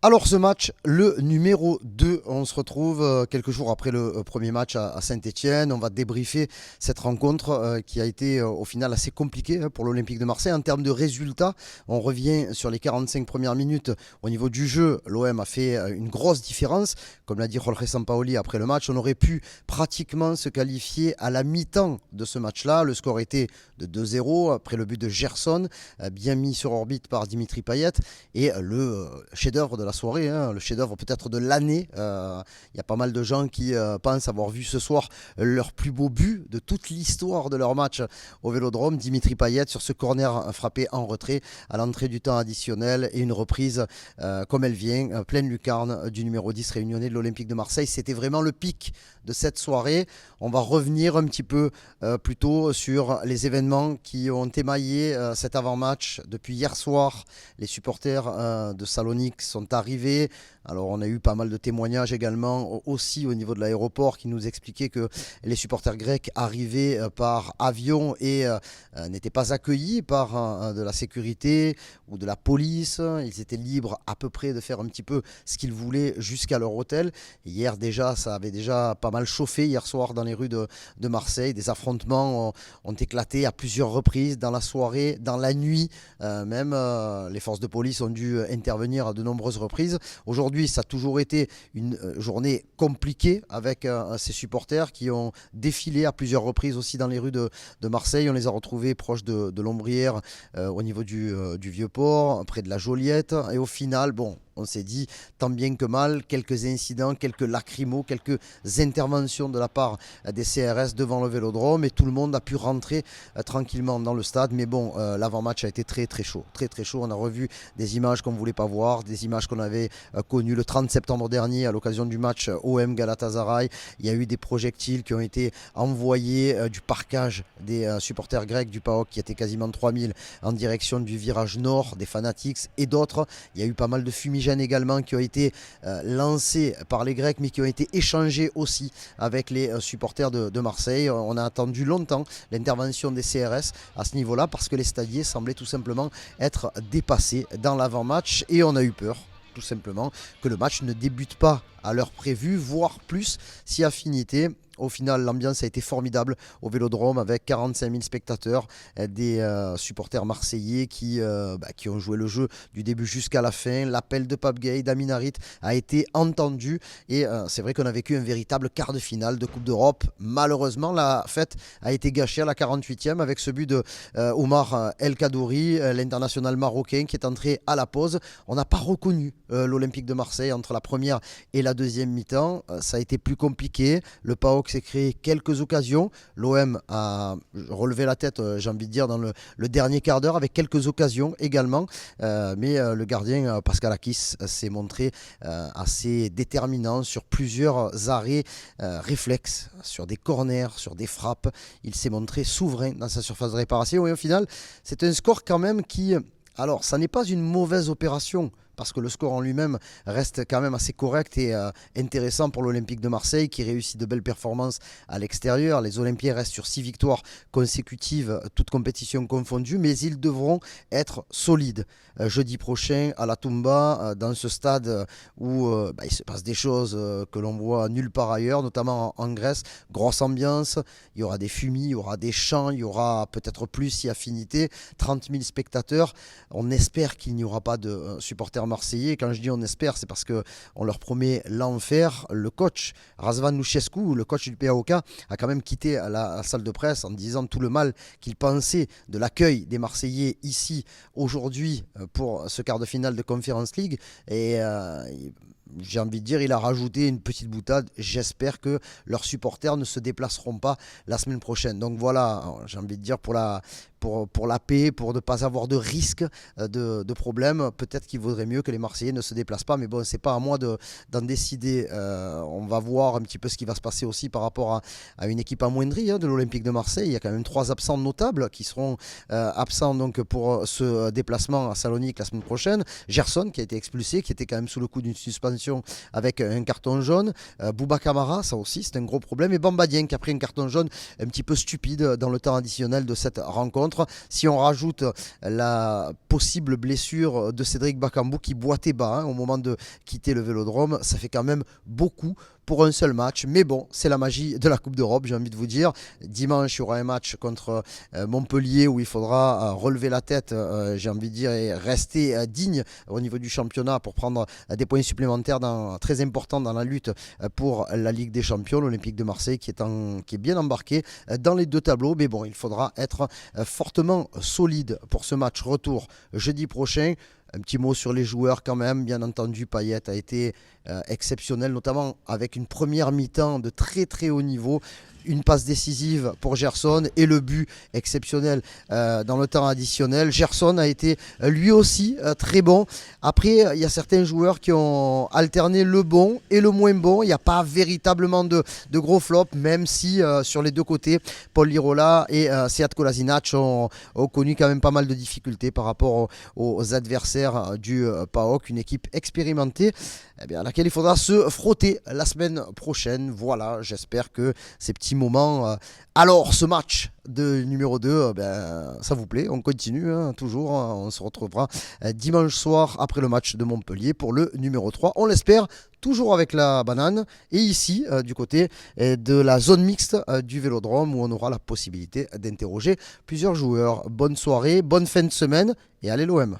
Alors ce match, le numéro 2, on se retrouve quelques jours après le premier match à Saint-Etienne. On va débriefer cette rencontre qui a été au final assez compliquée pour l'Olympique de Marseille. En termes de résultats, on revient sur les 45 premières minutes. Au niveau du jeu, l'OM a fait une grosse différence. Comme l'a dit Jorge Sampaoli après le match, on aurait pu pratiquement se qualifier à la mi-temps de ce match-là. Le score était de 2-0 après le but de Gerson, bien mis sur orbite par Dimitri Payet. Et le chef-d'œuvre de la soirée, le chef-d'œuvre peut-être de l'année. Il y a pas mal de gens qui pensent avoir vu ce soir leur plus beau but de toute l'histoire de leur match au Vélodrome. Dimitri Payet sur ce corner frappé en retrait à l'entrée du temps additionnel et une reprise comme elle vient, pleine lucarne du numéro 10 réunionnais de l'Olympique de Marseille. C'était vraiment le pic de cette soirée. On va revenir un petit peu plutôt sur les événements qui ont émaillé cet avant-match depuis hier soir. Les supporters de Salonique sont arrivés. Alors on a eu pas mal de témoignages également aussi au niveau de l'aéroport qui nous expliquaient que les supporters grecs arrivaient par avion et n'étaient pas accueillis par de la sécurité ou de la police. Ils étaient libres à peu près de faire un petit peu ce qu'ils voulaient jusqu'à leur hôtel. Hier déjà, ça avait déjà pas mal chauffé hier soir dans les rues de Marseille. Des affrontements ont éclaté à plusieurs reprises dans la soirée, dans la nuit. Même les forces de police ont dû intervenir à de nombreuses reprises. Aujourd'hui, ça a toujours été une journée compliquée avec ces supporters qui ont défilé à plusieurs reprises aussi dans les rues de Marseille. On les a retrouvés proches de l'Ombrière au niveau du Vieux-Port, près de la Joliette. Et au final, bon, on s'est dit tant bien que mal, quelques incidents, quelques lacrymos, quelques interventions de la part des CRS devant le Vélodrome et tout le monde a pu rentrer tranquillement dans le stade. Mais bon, l'avant-match a été très très chaud, très très chaud. On a revu des images qu'on ne voulait pas voir, des images qu'on avait connues le 30 septembre dernier à l'occasion du match OM Galatasaray. Il y a eu des projectiles qui ont été envoyés du parquage des supporters grecs du PAOK qui étaient quasiment 3000 en direction du virage nord des Fanatics et d'autres. Il y a eu pas mal de fumigènes également qui ont été lancés par les Grecs mais qui ont été échangés aussi avec les supporters de Marseille. On a attendu longtemps l'intervention des CRS à ce niveau-là parce que les stadiers semblaient tout simplement être dépassés dans l'avant-match et on a eu peur tout simplement que le match ne débute pas à l'heure prévue, voire plus si affinité. Au final, l'ambiance a été formidable au Vélodrome avec 45 000 spectateurs, des supporters marseillais qui ont joué le jeu du début jusqu'à la fin. L'appel de Pape Gueye, d'Amin Harit a été entendu et c'est vrai qu'on a vécu un véritable quart de finale de Coupe d'Europe. Malheureusement, la fête a été gâchée à la 48e avec ce but de Omar El Kadouri, l'international marocain qui est entré à la pause. On n'a pas reconnu l'Olympique de Marseille entre la première et la deuxième mi-temps. Ça a été plus compliqué. Le PAOK s'est créé quelques occasions. L'OM a relevé la tête, j'ai envie de dire, dans le dernier quart d'heure avec quelques occasions également. Mais le gardien Paskalakis s'est montré assez déterminant sur plusieurs arrêts réflexes, sur des corners, sur des frappes. Il s'est montré souverain dans sa surface de réparation. Et au final, c'est un score quand même qui... Alors, ça n'est pas une mauvaise opération parce que le score en lui-même reste quand même assez correct et intéressant pour l'Olympique de Marseille qui réussit de belles performances à l'extérieur. Les Olympiens restent sur 6 victoires consécutives, toutes compétitions confondues, mais ils devront être solides jeudi prochain à la Toumba, dans ce stade où il se passe des choses que l'on voit nulle part ailleurs, notamment en Grèce. Grosse ambiance, il y aura des fumis, il y aura des chants, il y aura peut-être plus si affinité, 30 000 spectateurs. On espère qu'il n'y aura pas de supporters marseillais. Quand je dis on espère, c'est parce qu'on leur promet l'enfer. Le coach Razvan Luchescu, le coach du PAOK, a quand même quitté la salle de presse en disant tout le mal qu'il pensait de l'accueil des Marseillais ici aujourd'hui pour ce quart de finale de Conference League. Et j'ai envie de dire, il a rajouté une petite boutade. J'espère que leurs supporters ne se déplaceront pas la semaine prochaine. Donc voilà, j'ai envie de dire pour la paix, pour ne pas avoir de risque de problème, peut-être qu'il vaudrait mieux que les Marseillais ne se déplacent pas. Mais bon, c'est pas à moi d'en décider. On va voir un petit peu ce qui va se passer aussi par rapport à une équipe amoindrie de l'Olympique de Marseille. Il y a quand même 3 absents notables qui seront absents donc pour ce déplacement à Salonique la semaine prochaine. Gerson qui a été expulsé, qui était quand même sous le coup d'une suspension avec un carton jaune. Bouba Camara, ça aussi c'est un gros problème. Et Bamba Dieng qui a pris un carton jaune un petit peu stupide dans le temps additionnel de cette rencontre. Si on rajoute la possible blessure de Cédric Bakambu qui boitait bas au moment de quitter le Vélodrome. Ça fait quand même beaucoup pour un seul match. Mais bon, c'est la magie de la Coupe d'Europe, j'ai envie de vous dire. Dimanche, il y aura un match contre Montpellier où il faudra relever la tête, j'ai envie de dire, et rester digne au niveau du championnat pour prendre des points supplémentaires très importants dans la lutte pour la Ligue des Champions. L'Olympique de Marseille qui est bien embarqué dans les deux tableaux. Mais bon, il faudra être fortement solide pour ce match retour jeudi prochain. Un petit mot sur les joueurs quand même. Bien entendu, Payet a été exceptionnel, notamment avec une première mi-temps de très très haut niveau. Une passe décisive pour Gerson et le but exceptionnel dans le temps additionnel. Gerson a été lui aussi très bon. Après, il y a certains joueurs qui ont alterné le bon et le moins bon. Il n'y a pas véritablement de gros flops, même si sur les deux côtés, Paul Lirola et Sead Kolasinac ont connu quand même pas mal de difficultés par rapport aux adversaires du PAOK, une équipe expérimentée à laquelle il faudra se frotter la semaine prochaine. Voilà, j'espère que ces petits moments. Alors, ce match de numéro 2, ça vous plaît, on continue toujours. On se retrouvera dimanche soir après le match de Montpellier pour le numéro 3. On l'espère, toujours avec la banane. Et ici, du côté de la zone mixte du Vélodrome, où on aura la possibilité d'interroger plusieurs joueurs. Bonne soirée, bonne fin de semaine et allez l'OM.